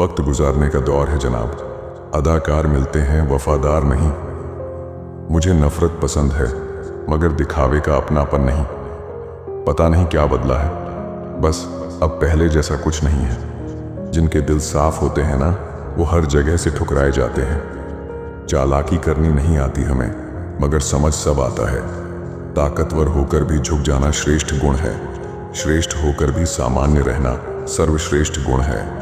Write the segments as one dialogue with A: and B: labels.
A: वक्त गुजारने का दौर है जनाब। अदाकार मिलते हैं, वफादार नहीं। मुझे नफरत पसंद है, मगर दिखावे का अपनापन नहीं। पता नहीं क्या बदला है, बस अब पहले जैसा कुछ नहीं है। जिनके दिल साफ होते हैं ना, वो हर जगह से ठुकराए जाते हैं। चालाकी करनी नहीं आती हमें, मगर समझ सब आता है। ताकतवर होकर भी झुक जाना श्रेष्ठ गुण है। श्रेष्ठ होकर भी सामान्य रहना सर्वश्रेष्ठ गुण है।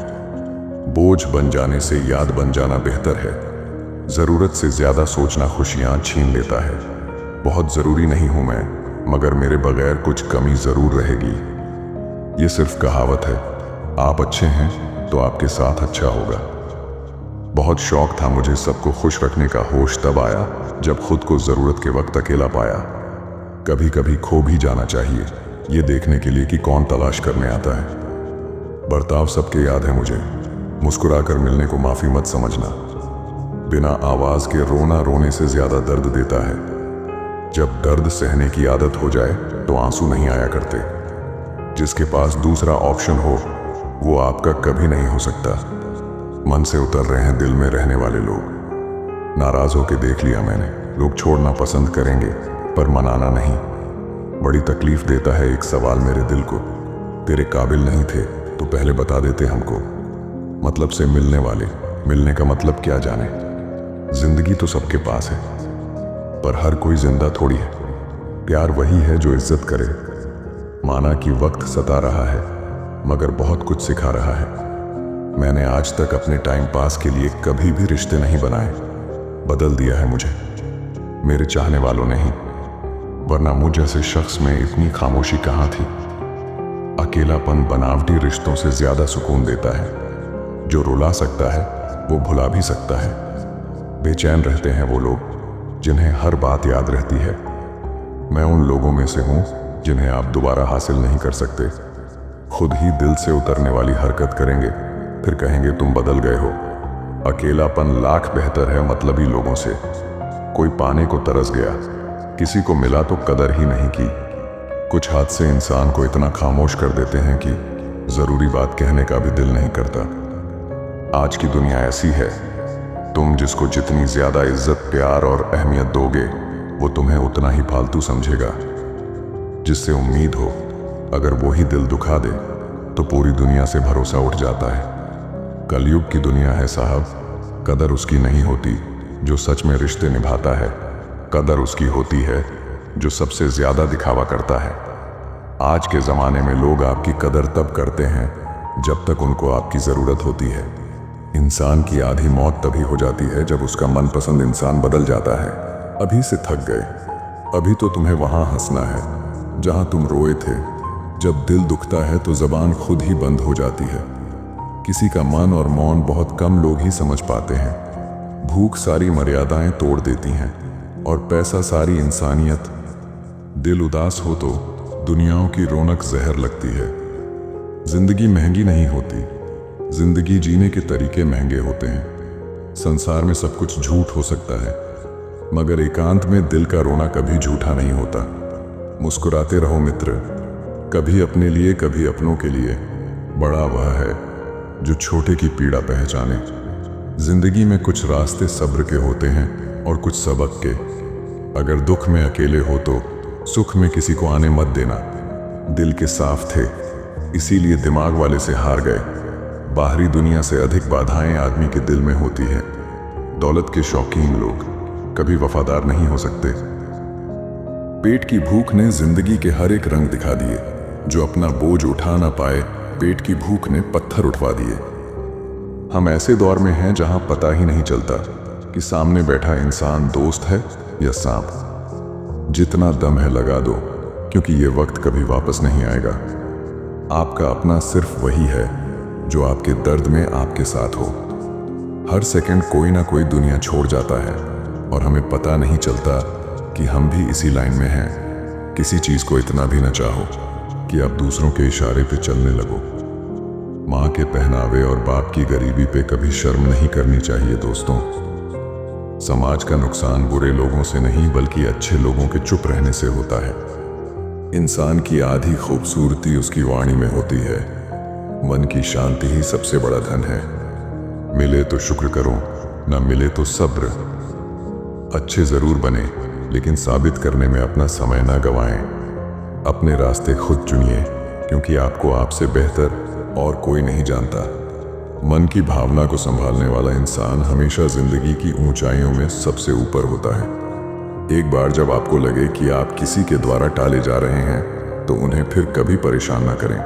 A: बोझ बन जाने से याद बन जाना बेहतर है। जरूरत से ज्यादा सोचना खुशियां छीन लेता है। बहुत जरूरी नहीं हूं मैं, मगर मेरे बगैर कुछ कमी जरूर रहेगी। ये सिर्फ कहावत है। आप अच्छे हैं तो आपके साथ अच्छा होगा। बहुत शौक था मुझे सबको खुश रखने का, होश तब आया जब खुद को जरूरत के वक्त अकेला पाया। कभी कभी खो भी जाना चाहिए, ये देखने के लिए कि कौन तलाश करने आता है। बर्ताव सबके याद है मुझे, मुस्कुराकर मिलने को माफी मत समझना। बिना आवाज के रोना रोने से ज्यादा दर्द देता है। जब दर्द सहने की आदत हो जाए तो आंसू नहीं आया करते। जिसके पास दूसरा ऑप्शन हो वो आपका कभी नहीं हो सकता। मन से उतर रहे हैं दिल में रहने वाले लोग। नाराज होके देख लिया मैंने, लोग छोड़ना पसंद करेंगे पर मनाना नहीं। बड़ी तकलीफ देता है एक सवाल मेरे दिल को, तेरे काबिल नहीं थे तो पहले बता देते हमको। मतलब से मिलने वाले, मिलने का मतलब क्या जाने। जिंदगी तो सबके पास है, पर हर कोई जिंदा थोड़ी है। प्यार वही है जो इज्जत करे। माना कि वक्त सता रहा है, मगर बहुत कुछ सिखा रहा है। मैंने आज तक अपने टाइम पास के लिए कभी भी रिश्ते नहीं बनाए। बदल दिया है मुझे मेरे चाहने वालों ने ही, वरना मुझ जैसे शख्स में इतनी खामोशी कहाँ थी। अकेलापन बनावटी रिश्तों से ज्यादा सुकून देता है। जो रुला सकता है वो भुला भी सकता है। बेचैन रहते हैं वो लोग जिन्हें हर बात याद रहती है। मैं उन लोगों में से हूं जिन्हें आप दोबारा हासिल नहीं कर सकते। खुद ही दिल से उतरने वाली हरकत करेंगे, फिर कहेंगे तुम बदल गए हो। अकेलापन लाख बेहतर है मतलबी लोगों से। कोई पाने को तरस गया, किसी को मिला तो कदर ही नहीं की। कुछ हादसे इंसान को इतना खामोश कर देते हैं कि जरूरी बात कहने का भी दिल नहीं करता। आज की दुनिया ऐसी है, तुम जिसको जितनी ज्यादा इज्जत, प्यार और अहमियत दोगे, वो तुम्हें उतना ही फालतू समझेगा। जिससे उम्मीद हो, अगर वो ही दिल दुखा दे तो पूरी दुनिया से भरोसा उठ जाता है। कलयुग की दुनिया है साहब। कदर उसकी नहीं होती जो सच में रिश्ते निभाता है। कदर उसकी होती है जो सबसे ज्यादा दिखावा करता है। आज के जमाने में लोग आपकी कदर तब करते हैं जब तक उनको आपकी जरूरत होती है। इंसान की आधी मौत तभी हो जाती है जब उसका मनपसंद इंसान बदल जाता है। अभी से थक गए, अभी तो तुम्हें वहां हंसना है जहां तुम रोए थे। जब दिल दुखता है तो जबान खुद ही बंद हो जाती है। किसी का मन और मौन बहुत कम लोग ही समझ पाते हैं। भूख सारी मर्यादाएं तोड़ देती हैं और पैसा सारी इंसानियत। दिल उदास हो तो दुनियाओं की रौनक जहर लगती है। जिंदगी महंगी नहीं होती, जिंदगी जीने के तरीके महंगे होते हैं। संसार में सब कुछ झूठ हो सकता है, मगर एकांत में दिल का रोना कभी झूठा नहीं होता। मुस्कुराते रहो मित्र, कभी अपने लिए कभी अपनों के लिए। बड़ा वह है जो छोटे की पीड़ा पहचाने। जिंदगी में कुछ रास्ते सब्र के होते हैं और कुछ सबक के। अगर दुख में अकेले हो तो सुख में किसी को आने मत देना। दिल के साफ थे इसीलिए दिमाग वाले से हार गए। बाहरी दुनिया से अधिक बाधाएं आदमी के दिल में होती है। दौलत के शौकीन लोग कभी वफादार नहीं हो सकते। पेट की भूख ने जिंदगी के हर एक रंग दिखा दिए। जो अपना बोझ उठा ना पाए, पेट की भूख ने पत्थर उठवा दिए। हम ऐसे दौर में हैं जहां पता ही नहीं चलता कि सामने बैठा इंसान दोस्त है या सांप। जितना दम है लगा दो, क्योंकि ये वक्त कभी वापस नहीं आएगा। आपका अपना सिर्फ वही है जो आपके दर्द में आपके साथ हो। हर सेकंड कोई ना कोई दुनिया छोड़ जाता है और हमें पता नहीं चलता कि हम भी इसी लाइन में हैं। किसी चीज को इतना भी न चाहो कि आप दूसरों के इशारे पे चलने लगो। माँ के पहनावे और बाप की गरीबी पे कभी शर्म नहीं करनी चाहिए दोस्तों। समाज का नुकसान बुरे लोगों से नहीं बल्कि अच्छे लोगों के चुप रहने से होता है। इंसान की आधी खूबसूरती उसकी वाणी में होती है। मन की शांति ही सबसे बड़ा धन है। मिले तो शुक्र करो, ना मिले तो सब्र। अच्छे जरूर बने, लेकिन साबित करने में अपना समय ना गंवाएं। अपने रास्ते खुद चुनिए, क्योंकि आपको आपसे बेहतर और कोई नहीं जानता। मन की भावना को संभालने वाला इंसान हमेशा जिंदगी की ऊंचाइयों में सबसे ऊपर होता है। एक बार जब आपको लगे कि आप किसी के द्वारा टाले जा रहे हैं, तो उन्हें फिर कभी परेशान ना करें।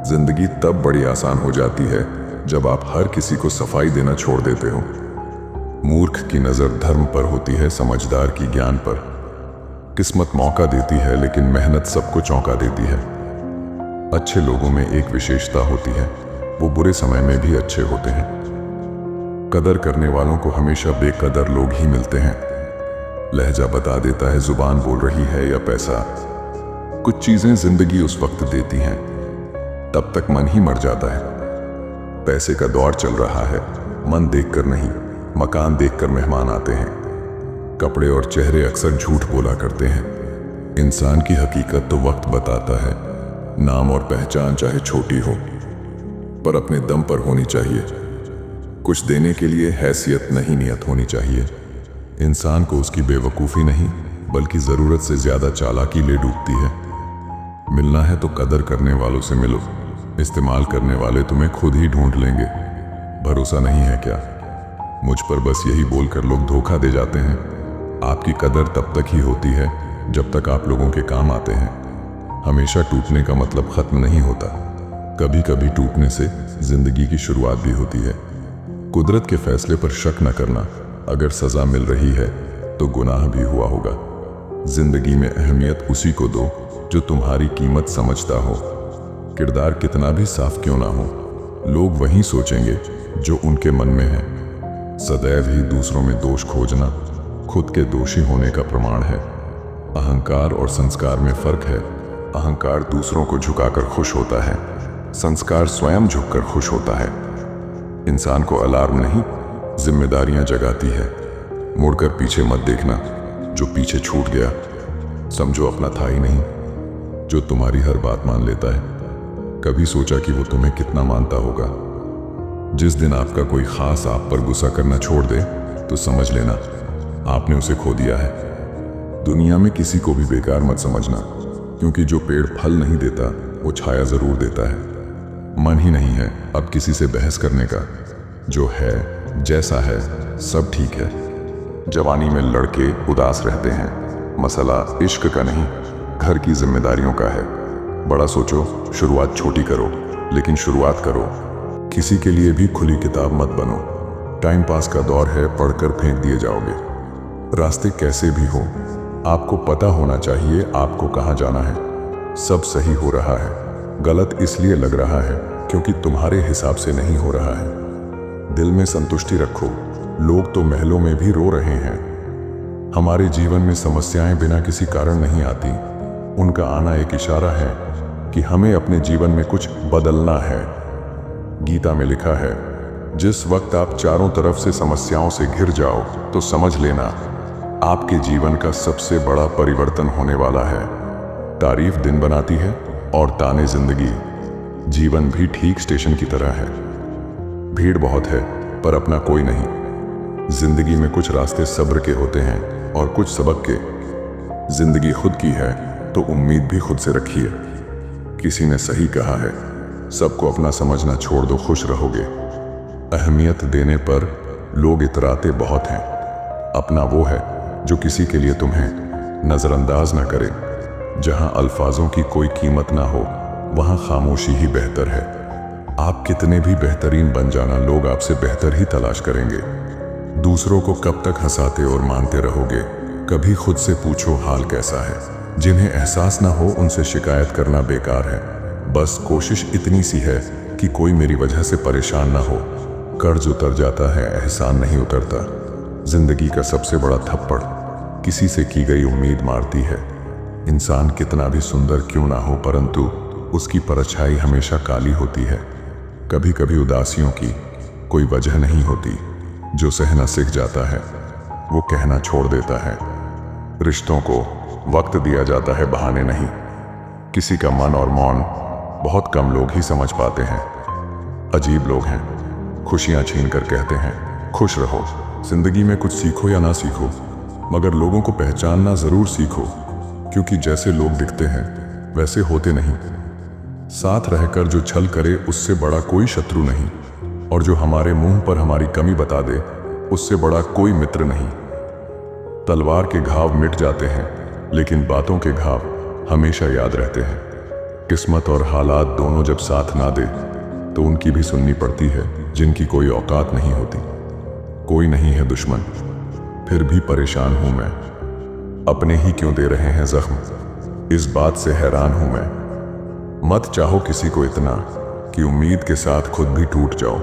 A: जिंदगी तब बड़ी आसान हो जाती है जब आप हर किसी को सफाई देना छोड़ देते हो। मूर्ख की नजर धर्म पर होती है, समझदार की ज्ञान पर। किस्मत मौका देती है, लेकिन मेहनत सबको चौंका देती है। अच्छे लोगों में एक विशेषता होती है, वो बुरे समय में भी अच्छे होते हैं। कदर करने वालों को हमेशा बेकदर लोग ही मिलते हैं। लहजा बता देता है जुबान बोल रही है या पैसा। कुछ चीजें जिंदगी उस वक्त देती हैं, तब तक मन ही मर जाता है। पैसे का दौर चल रहा है, मन देखकर नहीं, मकान देखकर मेहमान आते हैं। कपड़े और चेहरे अक्सर झूठ बोला करते हैं। इंसान की हकीकत तो वक्त बताता है। नाम और पहचान चाहे छोटी हो, पर अपने दम पर होनी चाहिए। कुछ देने के लिए हैसियत नहीं, नियत होनी चाहिए। इंसान को उसकी बेवकूफ़ी नहीं, बल्कि ज़रूरत से ज़्यादा चालाकी ले डूबती है। मिलना है तो कदर करने वालों से मिलो, इस्तेमाल करने वाले तुम्हें खुद ही ढूंढ लेंगे। भरोसा नहीं है क्या? मुझ पर बस यही बोलकर लोग धोखा दे जाते हैं। आपकी कदर तब तक ही होती है जब तक आप लोगों के काम आते हैं। हमेशा टूटने का मतलब खत्म नहीं होता। कभी कभी टूटने से जिंदगी की शुरुआत भी होती है। कुदरत के फैसले पर शक न करना। अगर सजा मिल रही है तो गुनाह भी हुआ होगा। जिंदगी में अहमियत उसी को दो जो तुम्हारी कीमत समझता हो। किरदार कितना भी साफ क्यों ना हो, लोग वही सोचेंगे जो उनके मन में है। सदैव ही दूसरों में दोष खोजना खुद के दोषी होने का प्रमाण है। अहंकार और संस्कार में फर्क है। अहंकार दूसरों को झुकाकर खुश होता है, संस्कार स्वयं झुककर खुश होता है। इंसान को अलार्म नहीं, जिम्मेदारियां जगाती है। मुड़कर पीछे मत देखना, जो पीछे छूट गया समझो अपना था ही नहीं। जो तुम्हारी हर बात मान लेता है, कभी सोचा कि वो तुम्हें कितना मानता होगा? जिस दिन आपका कोई खास आप पर गुस्सा करना छोड़ दे, तो समझ लेना आपने उसे खो दिया है। दुनिया में किसी को भी बेकार मत समझना, क्योंकि जो पेड़ फल नहीं देता वो छाया जरूर देता है। मन ही नहीं है अब किसी से बहस करने का। जो है जैसा है सब ठीक है। जवानी में लड़के उदास रहते हैं, मसला इश्क का नहीं, घर की जिम्मेदारियों का है। बड़ा सोचो, शुरुआत छोटी करो, लेकिन शुरुआत करो। किसी के लिए भी खुली किताब मत बनो। टाइम पास का दौर है, पढ़कर फेंक दिए जाओगे। रास्ते कैसे भी हो, आपको पता होना चाहिए आपको कहाँ जाना है। सब सही हो रहा है, गलत इसलिए लग रहा है क्योंकि तुम्हारे हिसाब से नहीं हो रहा है। दिल में संतुष्टि रखो। लोग तो महलों में भी रो रहे हैं। हमारे जीवन में समस्याएं बिना किसी कारण नहीं आती। उनका आना एक इशारा है कि हमें अपने जीवन में कुछ बदलना है। गीता में लिखा है, जिस वक्त आप चारों तरफ से समस्याओं से घिर जाओ, तो समझ लेना आपके जीवन का सबसे बड़ा परिवर्तन होने वाला है। तारीफ दिन बनाती है और ताने जिंदगी। जीवन भी ठीक स्टेशन की तरह है। भीड़ बहुत है पर अपना कोई नहीं। जिंदगी में कुछ रास्ते सब्र के होते हैं और कुछ सबक के। जिंदगी खुद की है तो उम्मीद भी खुद से रखिए। किसी ने सही कहा है, सबको अपना समझना छोड़ दो, खुश रहोगे। अहमियत देने पर लोग इतराते बहुत हैं। अपना वो है जो किसी के लिए तुम्हें नजरअंदाज ना करे। जहां अल्फाजों की कोई कीमत ना हो, वहां खामोशी ही बेहतर है। आप कितने भी बेहतरीन बन जाना, लोग आपसे बेहतर ही तलाश करेंगे। दूसरों को कब तक हंसाते और मानते रहोगे? कभी खुद से पूछो हाल कैसा है। जिन्हें एहसास ना हो उनसे शिकायत करना बेकार है। बस कोशिश इतनी सी है कि कोई मेरी वजह से परेशान ना हो। कर्ज उतर जाता है, एहसान नहीं उतरता। जिंदगी का सबसे बड़ा थप्पड़ किसी से की गई उम्मीद मारती है। इंसान कितना भी सुंदर क्यों ना हो, परंतु उसकी परछाई हमेशा काली होती है। कभी कभी उदासियों की कोई वजह नहीं होती। जो सहना सीख जाता है वो कहना छोड़ देता है। रिश्तों को वक्त दिया जाता है, बहाने नहीं। किसी का मन और मौन बहुत कम लोग ही समझ पाते हैं। अजीब लोग हैं खुशियां छीन कर कहते हैं खुश रहो। जिंदगी में कुछ सीखो या ना सीखो, मगर लोगों को पहचानना जरूर सीखो, क्योंकि जैसे लोग दिखते हैं वैसे होते नहीं। साथ रहकर जो छल करे उससे बड़ा कोई शत्रु नहीं, और जो हमारे मुंह पर हमारी कमी बता दे उससे बड़ा कोई मित्र नहीं। तलवार के घाव मिट जाते हैं, लेकिन बातों के घाव हमेशा याद रहते हैं। किस्मत और हालात दोनों जब साथ ना दे तो उनकी भी सुननी पड़ती है जिनकी कोई औकात नहीं होती। कोई नहीं है दुश्मन, फिर भी परेशान हूं मैं, अपने ही क्यों दे रहे हैं जख्म, इस बात से हैरान हूं मैं। मत चाहो किसी को इतना कि उम्मीद के साथ खुद भी टूट जाओ।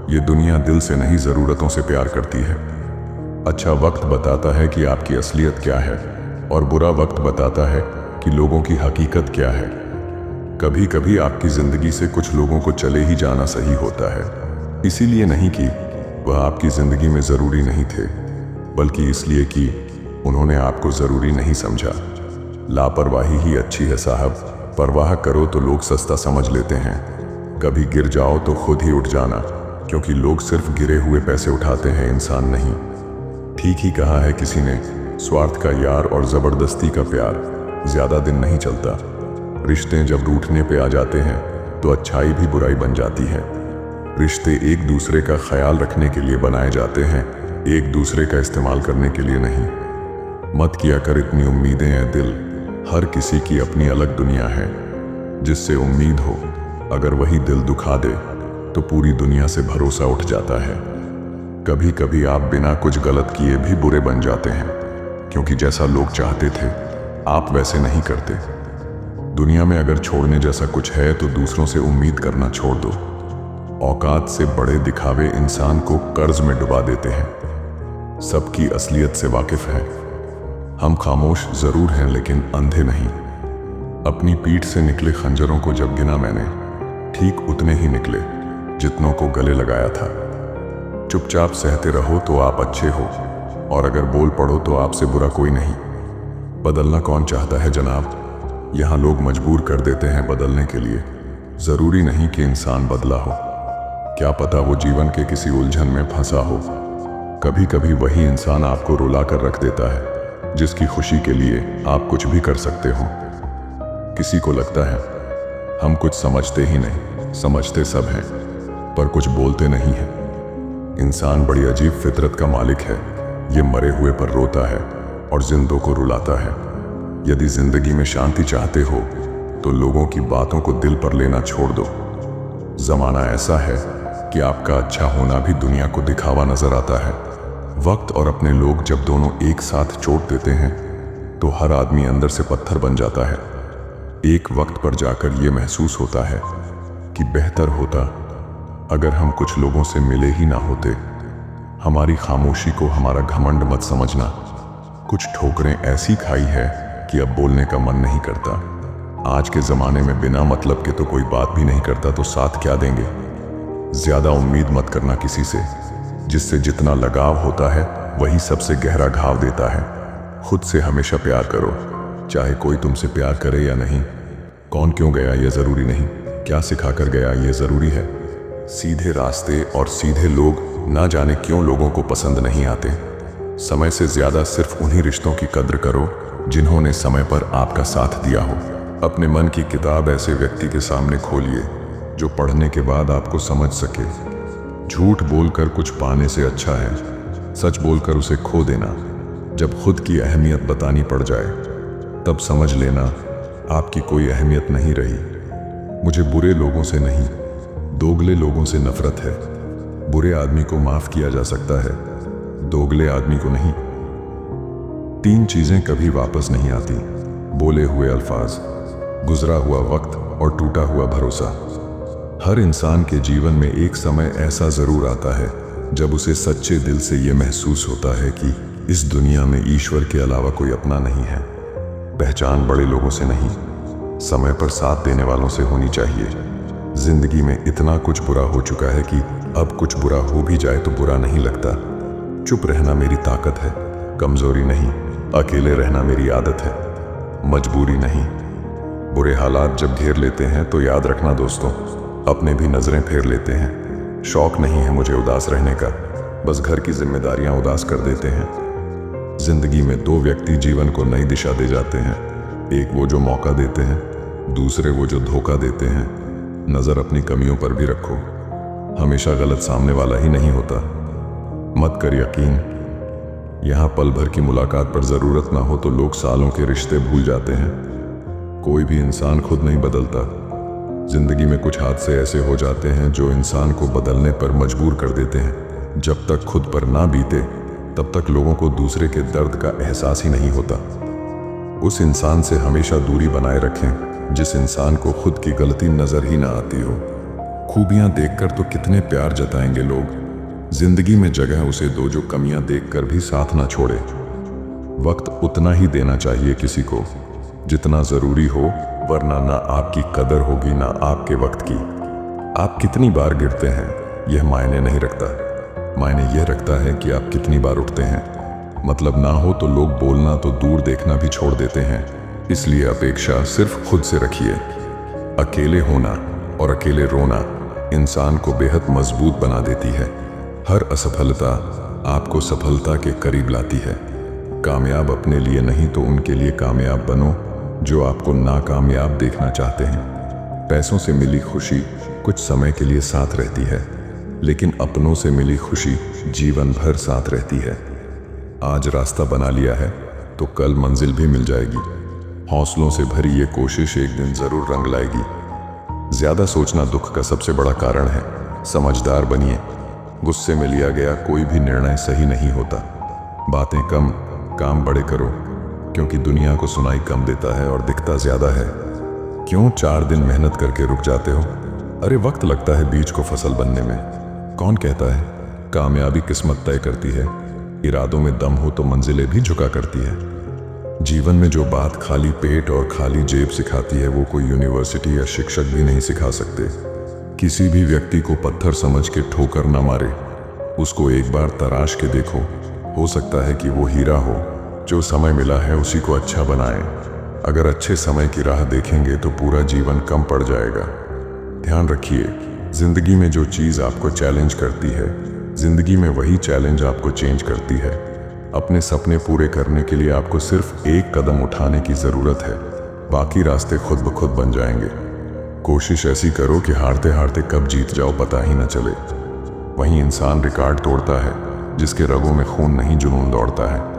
A: ये दुनिया दिल से नहीं ज़रूरतों से प्यार करती है। अच्छा वक्त बताता है कि आपकी असलियत क्या है, और बुरा वक्त बताता है कि लोगों की हकीकत क्या है। कभी कभी आपकी ज़िंदगी से कुछ लोगों को चले ही जाना सही होता है, इसीलिए नहीं कि वह आपकी ज़िंदगी में ज़रूरी नहीं थे, बल्कि इसलिए कि उन्होंने आपको ज़रूरी नहीं समझा। लापरवाही ही अच्छी है साहब, परवाह करो तो लोग सस्ता समझ लेते हैं। कभी गिर जाओ तो खुद ही उठ जाना, क्योंकि लोग सिर्फ गिरे हुए पैसे उठाते हैं, इंसान नहीं। ठीक ही कहा है किसी ने, स्वार्थ का यार और ज़बरदस्ती का प्यार ज़्यादा दिन नहीं चलता। रिश्ते जब रूठने पे आ जाते हैं तो अच्छाई भी बुराई बन जाती है। रिश्ते एक दूसरे का ख्याल रखने के लिए बनाए जाते हैं, एक दूसरे का इस्तेमाल करने के लिए नहीं। मत किया कर इतनी उम्मीदें हैं दिल, हर किसी की अपनी अलग दुनिया है। जिससे उम्मीद हो अगर वही दिल दुखा दे तो पूरी दुनिया से भरोसा उठ जाता है। कभी कभी आप बिना कुछ गलत किए भी बुरे बन जाते हैं, क्योंकि जैसा लोग चाहते थे आप वैसे नहीं करते। दुनिया में अगर छोड़ने जैसा कुछ है तो दूसरों से उम्मीद करना छोड़ दो। औकात से बड़े दिखावे इंसान को कर्ज में डुबा देते हैं। सबकी असलियत से वाकिफ है। हम खामोश जरूर हैं लेकिन अंधे नहीं। अपनी पीठ से निकले खंजरों को जब गिना मैंने, ठीक उतने ही निकले जितनों को गले लगाया था। चुपचाप सहते रहो तो आप अच्छे हो, और अगर बोल पड़ो तो आपसे बुरा कोई नहीं। बदलना कौन चाहता है जनाब, यहाँ लोग मजबूर कर देते हैं बदलने के लिए। जरूरी नहीं कि इंसान बदला हो, क्या पता वो जीवन के किसी उलझन में फंसा हो। कभी कभी वही इंसान आपको रुला कर रख देता है जिसकी खुशी के लिए आप कुछ भी कर सकते हो। किसी को लगता है हम कुछ समझते ही नहीं, समझते सब हैं पर कुछ बोलते नहीं हैं। इंसान बड़ी अजीब फितरत का मालिक है, ये मरे हुए पर रोता है और जिंदों को रुलाता है। यदि जिंदगी में शांति चाहते हो तो लोगों की बातों को दिल पर लेना छोड़ दो। जमाना ऐसा है कि आपका अच्छा होना भी दुनिया को दिखावा नजर आता है। वक्त और अपने लोग जब दोनों एक साथ चोट देते हैं तो हर आदमी अंदर से पत्थर बन जाता है। एक वक्त पर जाकर ये महसूस होता है कि बेहतर होता अगर हम कुछ लोगों से मिले ही ना होते। हमारी खामोशी को हमारा घमंड मत समझना। कुछ ठोकरें ऐसी खाई है कि अब बोलने का मन नहीं करता। आज के ज़माने में बिना मतलब के तो कोई बात भी नहीं करता, तो साथ क्या देंगे। ज़्यादा उम्मीद मत करना किसी से, जिससे जितना लगाव होता है वही सबसे गहरा घाव देता है। खुद से हमेशा प्यार करो, चाहे कोई तुमसे प्यार करे या नहीं। कौन क्यों गया ये ज़रूरी नहीं, क्या सिखा कर गया ये ज़रूरी है। सीधे रास्ते और सीधे लोग ना जाने क्यों लोगों को पसंद नहीं आते। समय से ज़्यादा सिर्फ उन्हीं रिश्तों की कद्र करो जिन्होंने समय पर आपका साथ दिया हो। अपने मन की किताब ऐसे व्यक्ति के सामने खोलिए जो पढ़ने के बाद आपको समझ सके। झूठ बोलकर कुछ पाने से अच्छा है सच बोलकर उसे खो देना। जब खुद की अहमियत बतानी पड़ जाए तब समझ लेना आपकी कोई अहमियत नहीं रही। मुझे बुरे लोगों से नहीं, दोगले लोगों से नफरत है। बुरे आदमी को माफ किया जा सकता है, दोगले आदमी को नहीं। 3 चीजें कभी वापस नहीं आती, बोले हुए अल्फाज, गुजरा हुआ वक्त और टूटा हुआ भरोसा। हर इंसान के जीवन में एक समय ऐसा जरूर आता है जब उसे सच्चे दिल से ये महसूस होता है कि इस दुनिया में ईश्वर के अलावा कोई अपना नहीं है। पहचान बड़े लोगों से नहीं, समय पर साथ देने वालों से होनी चाहिए। जिंदगी में इतना कुछ बुरा हो चुका है कि अब कुछ बुरा हो भी जाए तो बुरा नहीं लगता। चुप रहना मेरी ताकत है, कमजोरी नहीं। अकेले रहना मेरी आदत है, मजबूरी नहीं। बुरे हालात जब घेर लेते हैं तो याद रखना दोस्तों, अपने भी नजरें फेर लेते हैं। शौक नहीं है मुझे उदास रहने का, बस घर की जिम्मेदारियां उदास कर देते हैं। जिंदगी में दो व्यक्ति जीवन को नई दिशा दे जाते हैं, एक वो जो मौका देते हैं, दूसरे वो जो धोखा देते हैं। नजर अपनी कमियों पर भी रखो, हमेशा गलत सामने वाला ही नहीं होता। मत कर यकीन, यहाँ पल भर की मुलाकात पर जरूरत ना हो तो लोग सालों के रिश्ते भूल जाते हैं। कोई भी इंसान खुद नहीं बदलता। जिंदगी में कुछ हादसे ऐसे हो जाते हैं जो इंसान को बदलने पर मजबूर कर देते हैं। जब तक खुद पर ना बीते तब तक लोगों को दूसरे के दर्द का एहसास ही नहीं होता। उस इंसान से हमेशा दूरी बनाए रखें जिस इंसान को खुद की गलती नजर ही ना आती हो। खूबियां देखकर तो कितने प्यार जताएंगे लोग, जिंदगी में जगह उसे दो जो कमियां देखकर भी साथ ना छोड़े। वक्त उतना ही देना चाहिए किसी को जितना जरूरी हो, वरना ना आपकी कदर होगी ना आपके वक्त की। आप कितनी बार गिरते हैं यह मायने नहीं रखता, मायने यह रखता है कि आप कितनी बार उठते हैं। मतलब ना हो तो लोग बोलना तो दूर देखना भी छोड़ देते हैं। इसलिए अपेक्षा सिर्फ खुद से रखिए। अकेले होना और अकेले रोना इंसान को बेहद मजबूत बना देती है। हर असफलता आपको सफलता के करीब लाती है। कामयाब अपने लिए नहीं तो उनके लिए कामयाब बनो जो आपको नाकामयाब देखना चाहते हैं। पैसों से मिली खुशी कुछ समय के लिए साथ रहती है, लेकिन अपनों से मिली खुशी जीवन भर साथ रहती है। आज रास्ता बना लिया है तो कल मंजिल भी मिल जाएगी। हौसलों से भरी ये कोशिश एक दिन जरूर रंग लाएगी। ज्यादा सोचना दुख का सबसे बड़ा कारण है। समझदार बनिए। गुस्से में लिया गया कोई भी निर्णय सही नहीं होता। बातें कम, काम बड़े करो, क्योंकि दुनिया को सुनाई कम देता है और दिखता ज्यादा है। क्यों 4 दिन मेहनत करके रुक जाते हो? अरे वक्त लगता है बीज को फसल बनने में। कौन कहता है कामयाबी किस्मत तय करती है? इरादों में दम हो तो मंजिलें भी झुका करती है। जीवन में जो बात खाली पेट और खाली जेब सिखाती है वो कोई यूनिवर्सिटी या शिक्षक भी नहीं सिखा सकते। किसी भी व्यक्ति को पत्थर समझ के ठोकर न मारे, उसको एक बार तराश के देखो। हो सकता है कि वो हीरा हो। जो समय मिला है उसी को अच्छा बनाएं। अगर अच्छे समय की राह देखेंगे तो पूरा जीवन कम पड़ जाएगा। ध्यान रखिए, जिंदगी में जो चीज़ आपको चैलेंज करती है, जिंदगी में वही चैलेंज आपको चेंज करती है। अपने सपने पूरे करने के लिए आपको सिर्फ एक कदम उठाने की ज़रूरत है, बाकी रास्ते खुद ब खुद बन जाएंगे। कोशिश ऐसी करो कि हारते हारते कब जीत जाओ पता ही न चले। वही इंसान रिकॉर्ड तोड़ता है जिसके रगों में खून नहीं जुनून दौड़ता है।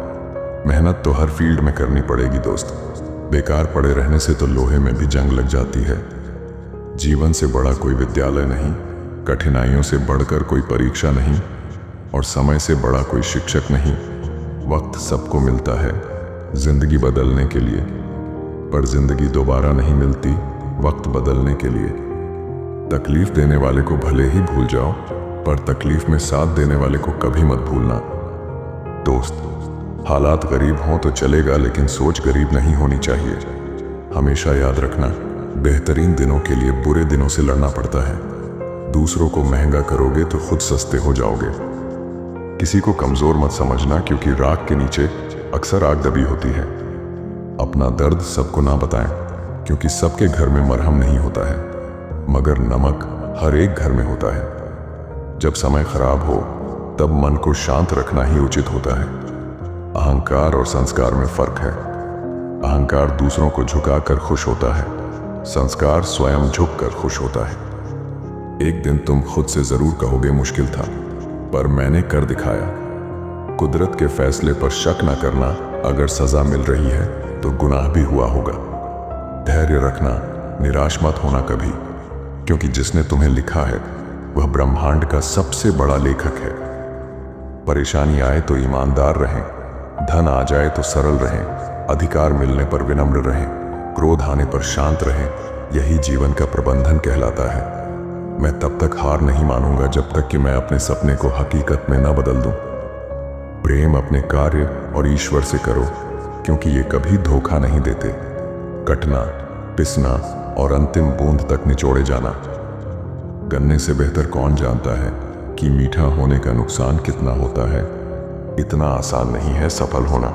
A: मेहनत तो हर फील्ड में करनी पड़ेगी दोस्त। बेकार पड़े रहने से तो लोहे में भी जंग लग जाती है। जीवन से बड़ा कोई विद्यालय नहीं, कठिनाइयों से बढ़कर कोई परीक्षा नहीं, और समय से बड़ा कोई शिक्षक नहीं। वक्त सबको मिलता है जिंदगी बदलने के लिए, पर जिंदगी दोबारा नहीं मिलती वक्त बदलने के लिए। तकलीफ देने वाले को भले ही भूल जाओ, पर तकलीफ में साथ देने वाले को कभी मत भूलना। दोस्त, हालात गरीब हों तो चलेगा, लेकिन सोच गरीब नहीं होनी चाहिए। हमेशा याद रखना, बेहतरीन दिनों के लिए बुरे दिनों से लड़ना पड़ता है। दूसरों को महंगा करोगे तो खुद सस्ते हो जाओगे। किसी को कमजोर मत समझना, क्योंकि राख के नीचे अक्सर आग दबी होती है। अपना दर्द सबको ना बताएं, क्योंकि सबके घर में मरहम नहीं होता है, मगर नमक हर एक घर में होता है। जब समय खराब हो तब मन को शांत रखना ही उचित होता है। अहंकार और संस्कार में फर्क है। अहंकार दूसरों को झुकाकर खुश होता है, संस्कार स्वयं झुककर खुश होता है। एक दिन तुम खुद से जरूर कहोगे मुश्किल था, पर मैंने कर दिखाया। कुदरत के फैसले पर शक न करना, अगर सजा मिल रही है तो गुनाह भी हुआ होगा। धैर्य रखना, निराश मत होना कभी, क्योंकि जिसने तुम्हें लिखा है वह ब्रह्मांड का सबसे बड़ा लेखक है। परेशानी आए तो ईमानदार रहें, धन आ जाए तो सरल रहें, अधिकार मिलने पर विनम्र रहें, क्रोध आने पर शांत रहें। यही जीवन का प्रबंधन कहलाता है। मैं तब तक हार नहीं मानूंगा जब तक कि मैं अपने सपने को हकीकत में न बदल दूं। प्रेम अपने कार्य और ईश्वर से करो, क्योंकि ये कभी धोखा नहीं देते। कटना, पिसना और अंतिम बूंद तक निचोड़े जाना। गन्ने से बेहतर कौन जानता है कि मीठा होने का नुकसान कितना होता है। इतना आसान नहीं है सफल होना।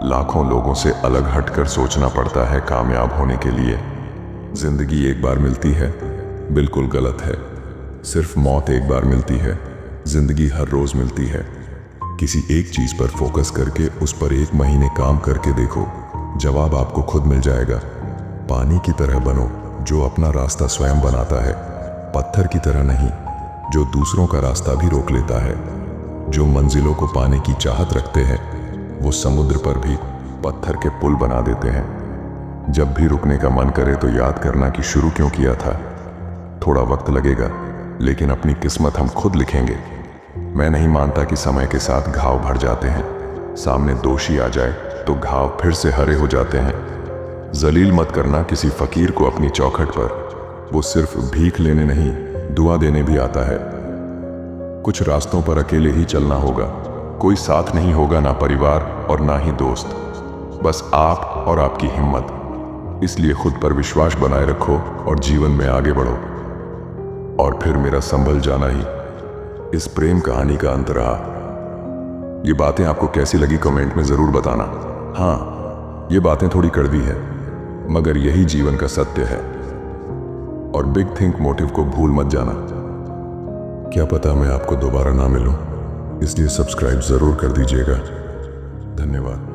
A: लाखों लोगों से अलग हटकर सोचना पड़ता है कामयाब होने के लिए। जिंदगी एक बार मिलती है, बिल्कुल गलत है। सिर्फ मौत एक बार मिलती है, जिंदगी हर रोज मिलती है। किसी एक चीज पर फोकस करके उस पर 1 महीने काम करके देखो, जवाब आपको खुद मिल जाएगा। पानी की तरह बनो जो अपना रास्ता स्वयं बनाता है, पत्थर की तरह नहीं जो दूसरों का रास्ता भी रोक लेता है। जो मंजिलों को पाने की चाहत रखते हैं वो समुद्र पर भी पत्थर के पुल बना देते हैं। जब भी रुकने का मन करे तो याद करना कि शुरू क्यों किया था। थोड़ा वक्त लगेगा लेकिन अपनी किस्मत हम खुद लिखेंगे। मैं नहीं मानता कि समय के साथ घाव भर जाते हैं, सामने दोषी आ जाए तो घाव फिर से हरे हो जाते हैं। जलील मत करना किसी फकीर को अपनी चौखट पर, वो सिर्फ भीख लेने नहीं दुआ देने भी आता है। कुछ रास्तों पर अकेले ही चलना होगा, कोई साथ नहीं होगा, ना परिवार और ना ही दोस्त, बस आप और आपकी हिम्मत। इसलिए खुद पर विश्वास बनाए रखो और जीवन में आगे बढ़ो। और फिर मेरा संभल जाना ही इस प्रेम कहानी का अंत रहा। ये बातें आपको कैसी लगी कमेंट में जरूर बताना। हाँ, ये बातें थोड़ी कड़वी है मगर यही जीवन का सत्य है। और बिग थिंक मोटिव को भूल मत जाना। क्या पता मैं आपको दोबारा ना मिलूं, इसलिए सब्सक्राइब जरूर कर दीजिएगा। धन्यवाद।